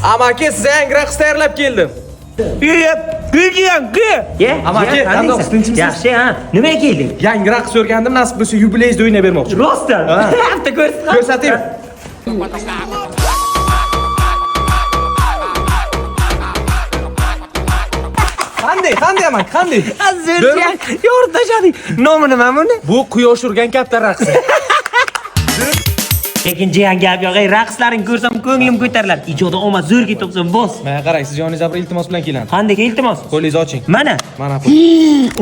Amaki, size yangi raqs tayyorlab keldim. Gülciyan, gül. Amaki, qanday tinchimsiz? Yaxshi, ha. Nimaga kelding? Yangi raqs o'rgandim, nasib bo'lsa yubileyda o'ynab bermoqchiman. Rostdan. Hafta ko'rsatib. Ko'rsataymi? Qanday amak, qanday? Azizjan, yo'rib tashlading. Nomi nima buni? Bu quyosh urgan katta raqs. Lekin jiyan gap yo'q, raqslaring ko'rsam ko'nglim ko'tariladi. Ijodi omad zo'r ketibsan, boss. Mana qarang, siz joningiz bir iltimos bilan keladi. Qanday iltimos? Qo'lingizni oching. Mana. Mana bu.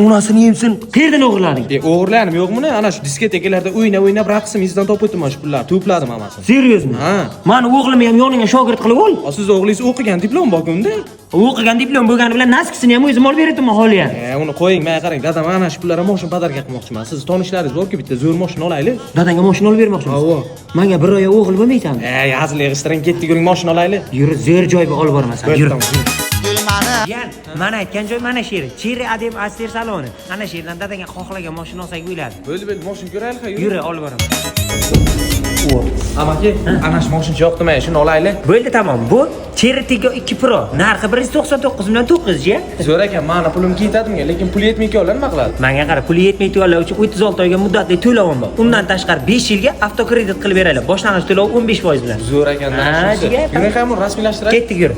Onasini yemsin. Qayerdan o'g'irlading? O'g'irlanim yo'qmi? Ana shu diskotekalarda o'ynab raqsimizdan topib mana shu pullarni to'pladim hammasini. Seriozmi? Ha. Mani o'g'limni ham yoningga shogird qilib ol. Siz o'g'lingiz o'qigan diplom borku unda. O'qigan diplom bo'lgani bilan naskisini ham o'zim olib beraman holiya. Uni qo'ying, mana qarang, dadam mana shu pullarni mashina podarka qilmoqchiman. Siz tanishlaringiz borku, bitta zo'r mashina olaylik. Dadangga mashina olib bermoqchimiz? Havo. Menga bir oy o'g'il bo'lmaysanmi? Hazil yig'ishtiring, ketdik, yuring, mashina olaylik. Yur, zo'r joyga olib bormasan. Yur. Gulmani Yan, mana aytgan joy mana shu yer. Cherry Adem Aster saloni. Ana shu yerdan dadangga xohlagan mashina olsak bo'ladi. Bo'ldi, mashina ko'raylik, Yur, olib boraman. Amaki, ana shu mashina yoqdimi? Shuni olaylik. Bo'ldi, tamom. Bu Cherry Tiggo 2 Pro. Narxi 199 million 900 ya. Zo'r ekan, mana pulim ketadimi, lekin pul yetmay-ku, nima qiladi? Menga qara, puli yetmay turganlar uchun 36 oyga muddatli to'lovim bor. Undan tashqari 5 yilga avtokredit qilib beraylik. Boshlang'ich to'lov 15% bilan. Zo'r ekan. Yuring ham rasmiylashtiraylik. Ketdik, yur.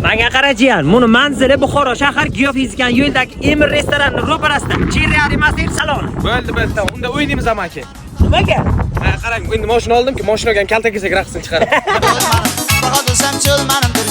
Menga qara jiyan, buni manzili Buxoro shahar Giyofizikan yo'ldagi Emir restorani ro'parasida. Cherry Adem Aster saloni. Bo'ldi, unda o'ynaymiz amaki. Nimaga? Mana qarang, endi mashina oldim-ku, mashinaga kalta kelsak raqsini chiqarib. Gulmani Bag'adusam chulmanimdir